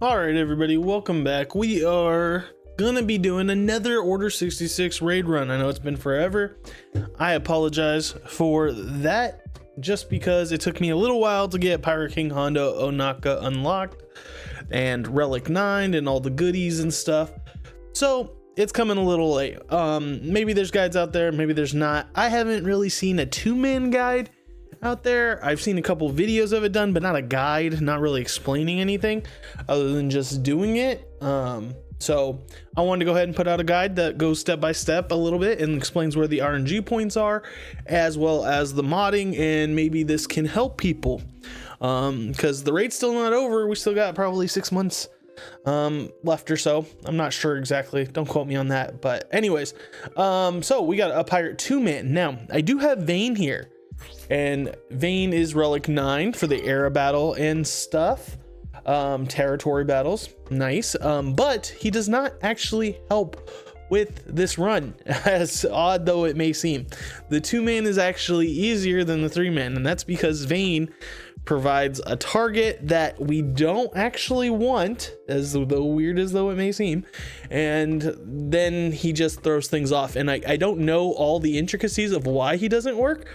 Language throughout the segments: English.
All right, everybody, welcome back. We are gonna be doing another Order 66 raid run. I know it's been forever. I apologize for that, just because it took me a little while to get Pirate King Hondo Onaka unlocked and Relic 9 and all the goodies and stuff. So it's coming a little late. Maybe there's guides out there, maybe there's not. I haven't really seen a two-man guide out there. I've seen a couple videos of it done, but not a guide, not really explaining anything other than just doing it. So I wanted to go ahead and put out a guide that goes step by step a little bit and explains where the RNG points are, as well as the modding, and maybe this can help people, because the raid's still not over. We still got probably 6 months left or so. I'm not sure exactly, don't quote me on that, but anyways, so we got a pirate 2-man. Now I do have Vane here, and Vane is Relic 9 for the era battle and stuff, territory battles, nice. But he does not actually help with this run, as odd though it may seem. The 2-man is actually easier than the 3-man, and that's because Vane provides a target that we don't actually want, as though weird as though it may seem, and then he just throws things off. And I don't know all the intricacies of why he doesn't work.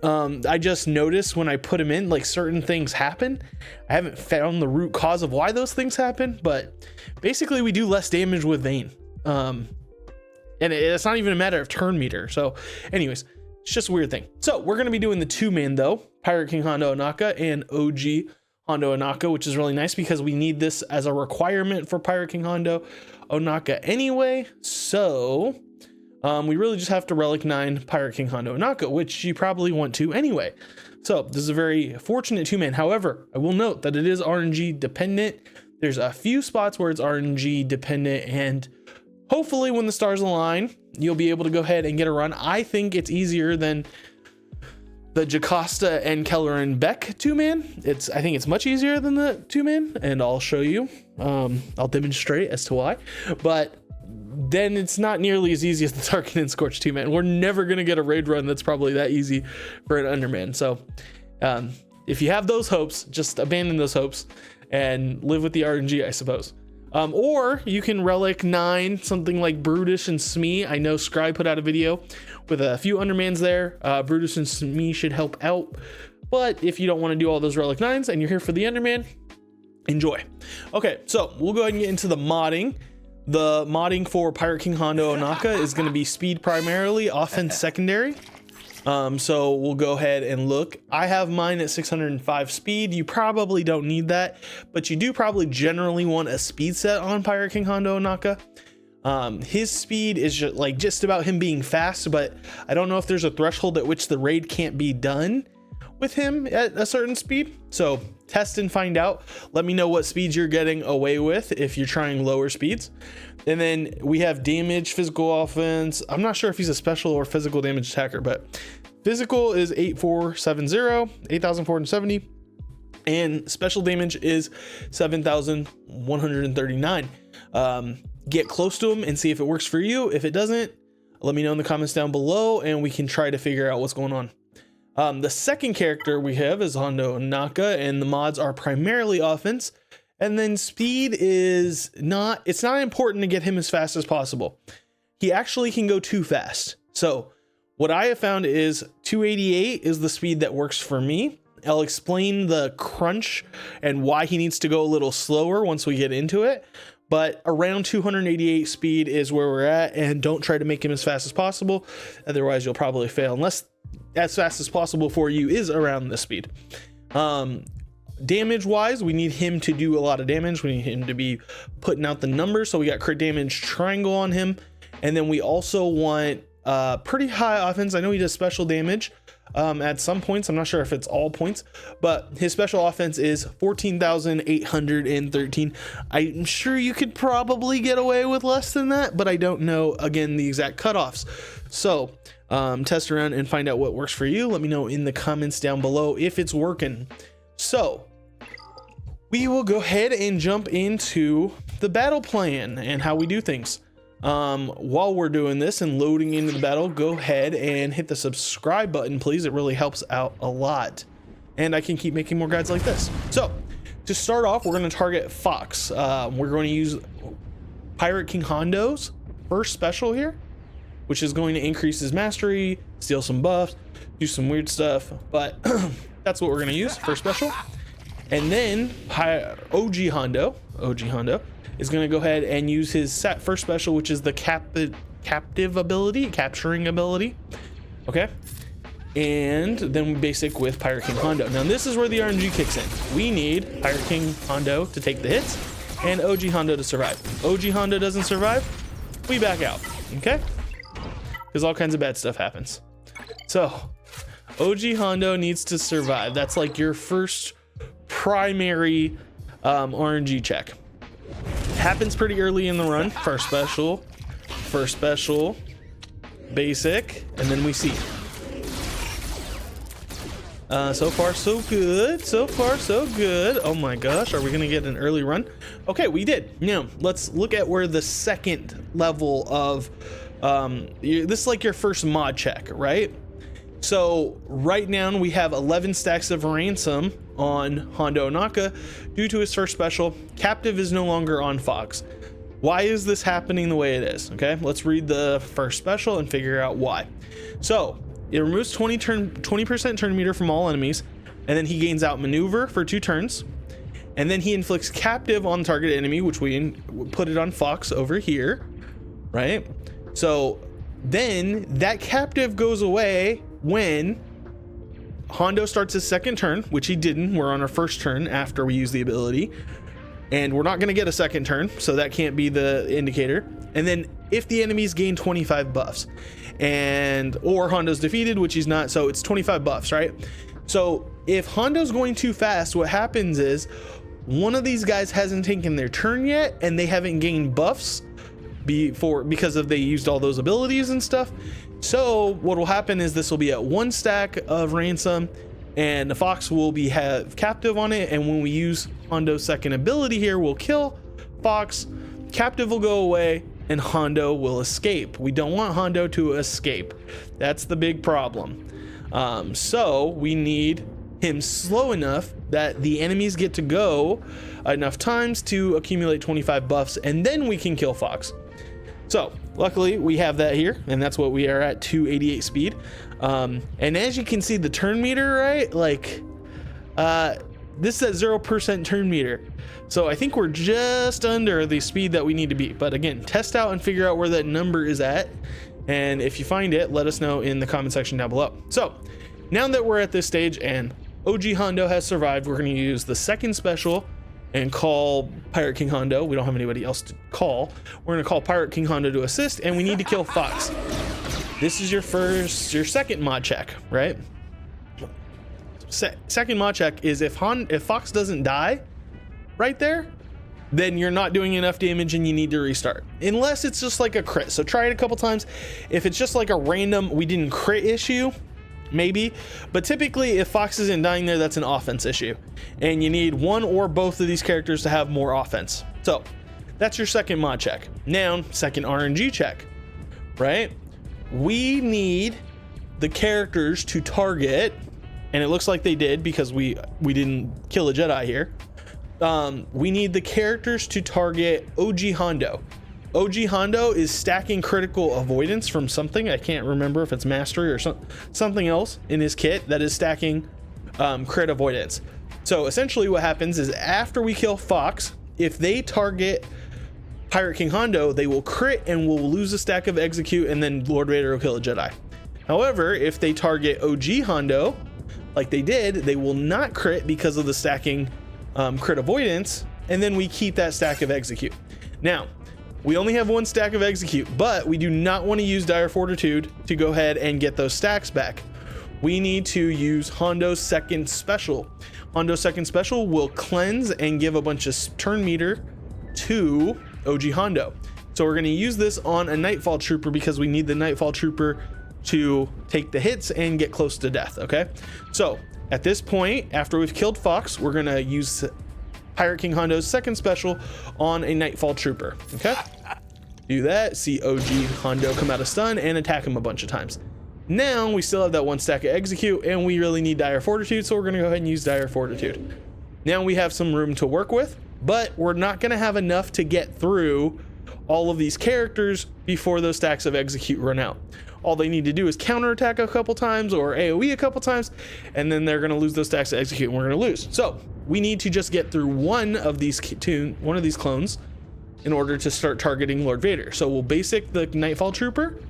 I just noticed when I put him in, like, certain things happen. I haven't found the root cause of why those things happen, but basically we do less damage with Vane. And it's not even a matter of turn meter. So anyways, it's just a weird thing. So we're going to be doing the 2-man though, Pirate King Hondo Onaka and OGHondo Onaka, which is really nice because we need this as a requirement for Pirate King Hondo Onaka anyway. So we really just have to Relic 9 Pirate King Hondo Onaka, which you probably want to anyway. So this is a very fortunate 2-man. However, I will note that it is RNG dependent. There's a few spots where it's RNG dependent, and hopefully when the stars align, you'll be able to go ahead and get a run. I think it's easier than the Jocasta and Keller and Beck 2-man. I think it's much easier than the 2-man, and I'll show you. I'll demonstrate as to why, but then it's not nearly as easy as the Tarkin and Scorch 2-man. We're never going to get a raid run that's probably that easy for an Underman. So if you have those hopes, just abandon those hopes and live with the RNG, I suppose. Or you can Relic 9 something like Brutus and Smee. I know Scry put out a video with a few Undermans there. Brutus and Smee should help out. But if you don't want to do all those Relic 9s and you're here for the Underman, enjoy. Okay, so we'll go ahead and get into the modding. The modding for Pirate King Hondo Onaka is going to be speed primarily, offense secondary. So we'll go ahead and look. I have mine at 605 speed. You probably don't need that, but you do probably generally want a speed set on Pirate King Hondo Onaka. His speed is just about him being fast, but I don't know if there's a threshold at which the raid can't be done with him at a certain speed. So test and find out. Let me know what speeds you're getting away with if you're trying lower speeds. And then we have damage, physical offense. I'm not sure if he's a special or physical damage attacker, but physical is 8470, 8470, and special damage is 7139. Get close to him and see if it works for you. If it doesn't, let me know in the comments down below and we can try to figure out what's going on. The second character we have is Hondo Onaka, and the mods are primarily offense. And then speed is it's not important to get him as fast as possible. He actually can go too fast. So what I have found is 288 is the speed that works for me. I'll explain the crunch and why he needs to go a little slower once we get into it. But around 288 speed is where we're at, and don't try to make him as fast as possible. Otherwise you'll probably fail, unless as fast as possible for you is around this speed. Damage wise, we need him to do a lot of damage. We need him to be putting out the numbers. So we got crit damage triangle on him. And then we also want pretty high offense. I know he does special damage at some points. I'm not sure if it's all points, but his special offense is 14,813. I'm sure you could probably get away with less than that, but I don't know, again, the exact cutoffs. So test around and find out what works for you. Let me know in the comments down below if it's working. So we will go ahead and jump into the battle plan and how we do things. While we're doing this and loading into the battle, go ahead and hit the subscribe button, please. It really helps out a lot, and I can keep making more guides like this. So to start off, we're going to target Fox. We're going to use Pirate King Hondo's first special here, which is going to increase his mastery, steal some buffs, do some weird stuff, but that's what we're going to use, first special. And then OGHondo is going to go ahead and use his first special, which is the captive ability, capturing ability. Okay. And then basic with Pirate King Hondo. Now this is where the RNG kicks in. We need Pirate King Hondo to take the hits and OGHondo to survive. OGHondo doesn't survive, we back out, okay? Because all kinds of bad stuff happens. So OGHondo needs to survive. That's like your first primary RNG check. Happens pretty early in the run. First special, basic, and then we see. So far so good. So far so good. Oh my gosh, are we gonna get an early run? Okay, we did. Now let's look at where the second level of this is like your first mod check, right? So right now we have 11 stacks of ransom on Hondo Onaka due to his first special. Captive is no longer on Fox. Why is this happening the way it is? Okay, let's read the first special and figure out why. So it removes 20% turn meter from all enemies, and then he gains out maneuver for 2 turns, and then he inflicts captive on target enemy, which we put it on Fox over here, right? So then that captive goes away when Hondo starts his second turn, which he didn't. We're on our first turn after we use the ability, and we're not going to get a second turn, so that can't be the indicator. And then if the enemies gain 25 buffs or Hondo's defeated, which he's not, so it's 25 buffs, right? So if Hondo's going too fast, what happens is one of these guys hasn't taken their turn yet, and they haven't gained buffs because they used all those abilities and stuff. So what will happen is this will be at 1 stack of ransom, and the Fox will have captive on it, and when we use Hondo's second ability here, we'll kill Fox, captive will go away, and Hondo will escape. We don't want Hondo to escape. That's the big problem. So we need him slow enough that the enemies get to go enough times to accumulate 25 buffs, and then we can kill Fox. So luckily we have that here, and that's what we are at, 288 speed. And as you can see, the turn meter, right? Like this is at 0% turn meter. So I think we're just under the speed that we need to be. But again, test out and figure out where that number is at. And if you find it, let us know in the comment section down below. So now that we're at this stage and OGHondo has survived, we're going to use the second special and call Pirate King Hondo. We don't have anybody else to call. We're going to call Pirate King Hondo to assist, and we need to kill Fox. This is your second mod check, right? Second mod check is if Fox doesn't die right there, then you're not doing enough damage and you need to restart, unless it's just like a crit. So try it a couple times. If it's just like a random we didn't crit issue, maybe, but typically if Fox isn't dying there, that's an offense issue, and you need one or both of these characters to have more offense. So that's your second mod check. Now, second RNG check, right? We need the characters to target, and it looks like they did because we didn't kill a Jedi here. We need the characters to target OGHondo. OGHondo is stacking critical avoidance from something. I can't remember if it's mastery or something else in his kit that is stacking crit avoidance. So essentially what happens is after we kill Fox, if they target Pirate King Hondo, they will crit and will lose a stack of execute, and then Lord Vader will kill a Jedi. However, if they target OGHondo like they did, they will not crit because of the stacking crit avoidance, and then we keep that stack of execute. Now, we only have 1 stack of execute, but we do not want to use Dire Fortitude to go ahead and get those stacks back. We need to use Hondo's second special. Hondo's second special will cleanse and give a bunch of turn meter to OGHondo. So we're going to use this on a Nightfall Trooper because we need the Nightfall Trooper to take the hits and get close to death, okay? So at this point, after we've killed Fox, we're going to use Pirate King Hondo's second special on a Nightfall Trooper, okay? Do that, see OGHondo come out of stun and attack him a bunch of times. Now we still have that 1 stack of execute, and we really need Dire Fortitude, so we're going to go ahead and use Dire Fortitude. Now we have some room to work with, but we're not going to have enough to get through all of these characters before those stacks of execute run out. All they need to do is counterattack a couple times or AoE a couple times, and then they're going to lose those stacks of execute and we're going to lose. So we need to just get through one of these clones in order to start targeting Lord Vader. So we'll basic the Nightfall Trooper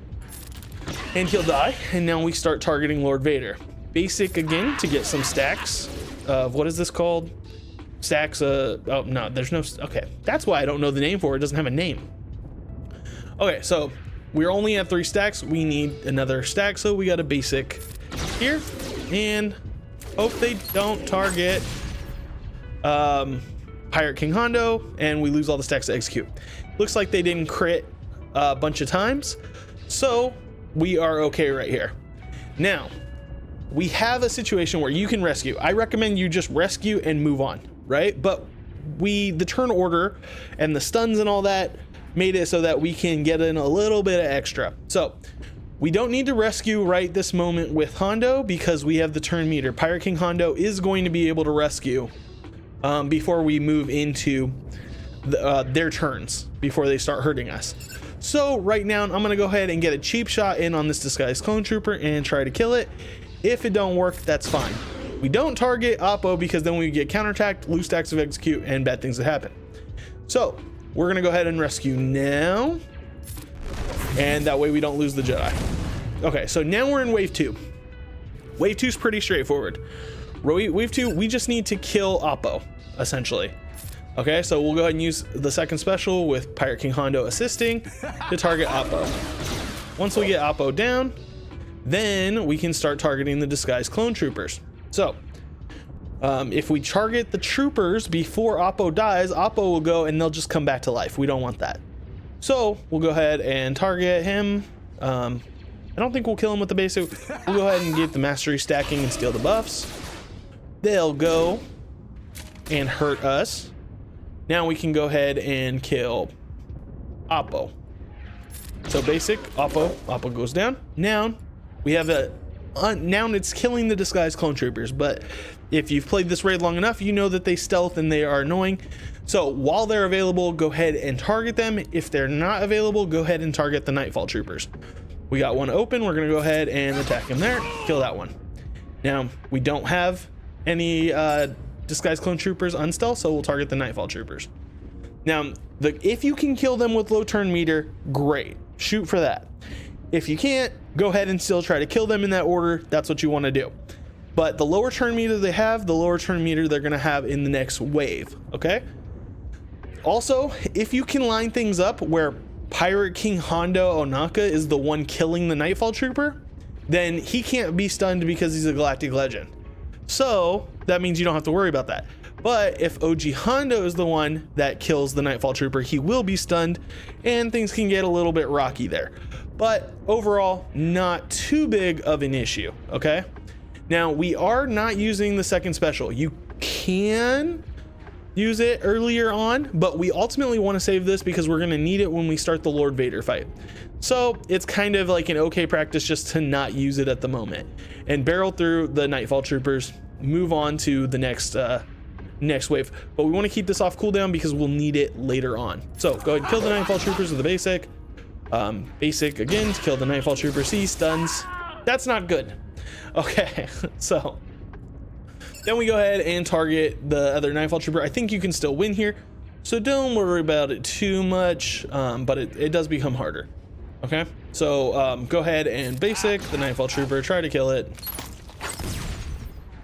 and he'll die. And now we start targeting Lord Vader. Basic again to get some stacks of, what is this called? Stacks, oh no, there's no, okay. That's why I don't know the name for it. It doesn't have a name. Okay, so we're only at 3 stacks. We need another stack, so we got a basic here, and hope they don't target Pirate King Hondo, and we lose all the stacks to execute. Looks like they didn't crit a bunch of times, so we are okay right here. Now, we have a situation where you can rescue. I recommend you just rescue and move on, right? But the turn order and the stuns and all that made it so that we can get in a little bit of extra. So we don't need to rescue right this moment with Hondo because we have the turn meter. Pirate King Hondo is going to be able to rescue before we move into their turns, before they start hurting us. So right now I'm gonna go ahead and get a cheap shot in on this disguised clone trooper and try to kill it. If it don't work, that's fine. We don't target Oppo because then we get counterattacked, lose stacks of execute, and bad things that happen. So we're gonna go ahead and rescue now, and that way we don't lose the Jedi. Okay, so now we're in wave 2. Wave 2 is pretty straightforward. Wave 2, we just need to kill Oppo, essentially. Okay, so we'll go ahead and use the second special with Pirate King Hondo assisting to target Oppo. Once we get Oppo down, then we can start targeting the disguised clone troopers. So if we target the troopers before Oppo dies, Oppo will go and they'll just come back to life. We don't want that. So we'll go ahead and target him. I don't think we'll kill him with the basic. We'll go ahead and get the mastery stacking and steal the buffs. They'll go and hurt us. Now we can go ahead and kill Oppo. So basic, Oppo goes down. Now we have now it's killing the disguised clone troopers, but if you've played this raid long enough, you know that they stealth and they are annoying. So while they're available, go ahead and target them. If they're not available, go ahead and target the Nightfall troopers. We got one open. We're gonna go ahead and attack him there, kill that one. Now we don't have any disguised clone troopers unstealth, so we'll target the Nightfall troopers. Now, if you can kill them with low turn meter, great, shoot for that. If you can't, go ahead and still try to kill them in that order. That's what you want to do. But the lower turn meter they have, the lower turn meter they're going to have in the next wave. Okay. Also, if you can line things up where Pirate King Hondo Onaka is the one killing the Nightfall trooper, then he can't be stunned because he's a galactic legend. So that means you don't have to worry about that. But if OGHondo is the one that kills the Nightfall trooper, he will be stunned and things can get a little bit rocky there. But overall, not too big of an issue. Okay. Now we are not using the second special. You can use it earlier on, but we ultimately want to save this because we're going to need it when we start the Lord Vader fight. So it's kind of like an okay practice just to not use it at the moment and barrel through the Nightfall troopers, move on to the next wave. But we want to keep this off cooldown because we'll need it later on. So go ahead and kill the Nightfall troopers with the basic. Basic again to kill the Nightfall trooper. See, stuns. That's not good. Okay, so then we go ahead and target the other Nightfall trooper. I think you can still win here, so don't worry about it too much, but it does become harder. Okay, so go ahead and basic the Nightfall trooper, try to kill it,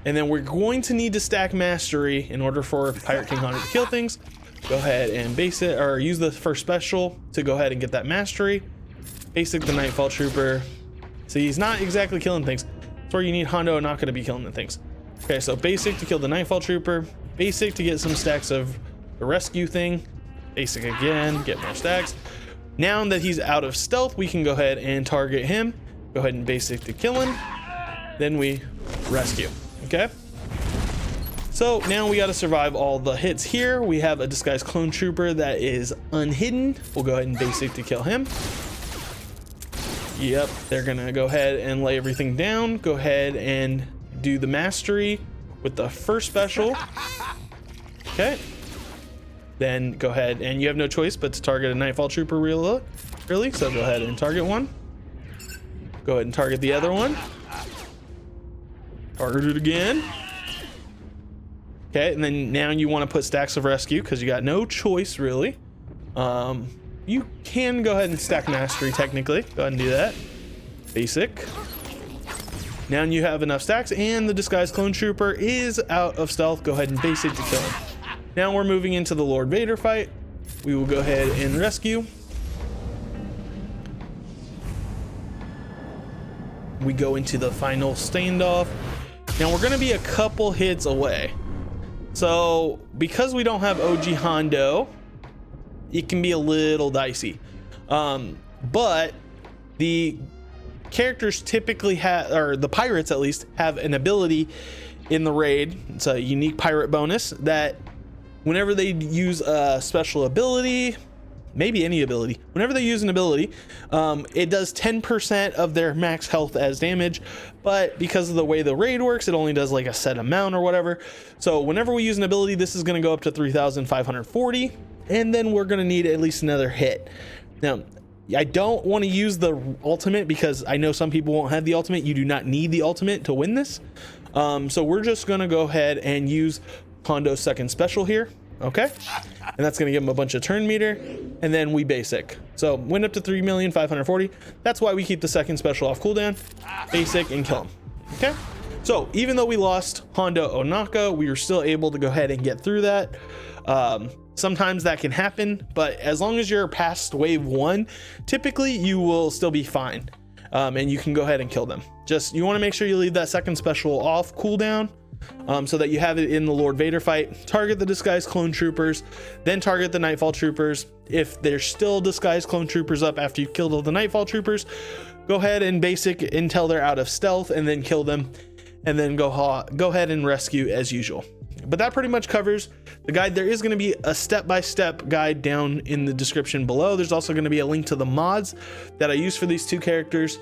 and then we're going to need to stack mastery in order for Pirate King Hondo to kill things. Go ahead and basic, or use the first special to go ahead and get that mastery. Basic the Nightfall trooper. See, he's not exactly killing things. That's where you need Hondo Onaka to be killing the things. Okay, so basic to kill the Nightfall trooper. Basic to get some stacks of the rescue thing. Basic again, get more stacks. Now that he's out of stealth, we can go ahead and target him. Go ahead and basic to kill him. Then we rescue. Okay. So now we got to survive all the hits here. We have a disguised clone trooper that is unhidden. We'll go ahead and basic to kill him. Yep, they're gonna go ahead and lay everything down. Go ahead and do the mastery with the first special. Okay. Then go ahead, and you have no choice but to target a Nightfall Trooper really. So go ahead and target one. Go ahead and target the other one. Target it again. Okay, and then now you want to put stacks of rescue because you got no choice really. You can go ahead and stack mastery technically. Go ahead and do that. Basic. Now you have enough stacks, and the disguised clone trooper is out of stealth. Go ahead and basic to kill him. Now we're moving into the Lord Vader fight. We will go ahead and rescue. We go into the final standoff. Now we're going to be a couple hits away. So because we don't have OGHondo, it can be a little dicey. But the characters typically have, or the pirates at least, have an ability in the raid. It's a unique pirate bonus that whenever they use a special ability, maybe any ability, whenever they use an ability, it does 10% of their max health as damage, but because of the way the raid works, it only does like a set amount or whatever. So whenever we use an ability, this is going to go up to 3,540, and then we're going to need at least another hit. Now, I don't want to use the ultimate because I know some people won't have the ultimate. You do not need the ultimate to win this. So we're just going to go ahead and use Hondo's second special here. Okay, and that's going to give him a bunch of turn meter, and then we basic. So went up to 3,540. That's why we keep the second special off cooldown, basic, and kill him. Okay, so even though we lost Hondo Onaka, we were still able to go ahead and get through that. Sometimes that can happen, but as long as you're past wave 1, typically you will still be fine, and you can go ahead and kill them. Just you want to make sure you leave that second special off cooldown. So that you have it in the Lord Vader fight. Target the disguised clone troopers, then target the Nightfall troopers. If there's still disguised clone troopers up after you've killed all the Nightfall troopers, go ahead and basic until they're out of stealth, and then kill them, and then go ahead and rescue as usual. But that pretty much covers the guide. There is going to be a step-by-step guide down in the description below. There's also going to be a link to the mods that I use for these two characters,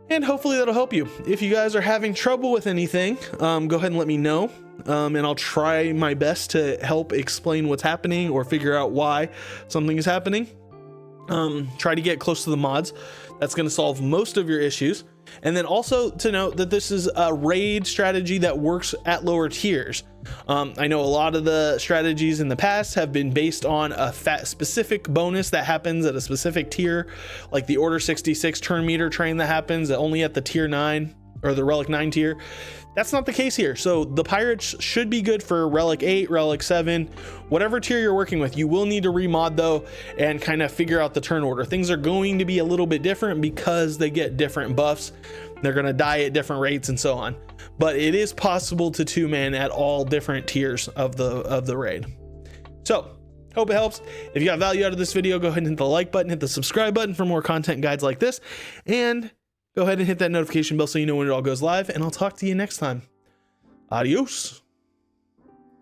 and hopefully that'll help you. If you guys are having trouble with anything, go ahead and let me know, and I'll try my best to help explain what's happening or figure out why something is happening. Try to get close to the mods. That's going to solve most of your issues. And then also to note that this is a raid strategy that works at lower tiers. I know a lot of the strategies in the past have been based on a specific bonus that happens at a specific tier, like the Order 66 turn meter train that happens only at the tier 9 or the Relic 9 tier. That's not the case here. So the pirates should be good for Relic 8, Relic 7, whatever tier you're working with. You will need to remod though and kind of figure out the turn order. Things are going to be a little bit different because they get different buffs. They're going to die at different rates and so on. But it is possible to two-man at all different tiers of the raid. So hope it helps. If you got value out of this video, go ahead and hit the like button, hit the subscribe button for more content guides like this, and go ahead and hit that notification bell so you know when it all goes live, and I'll talk to you next time. Adios.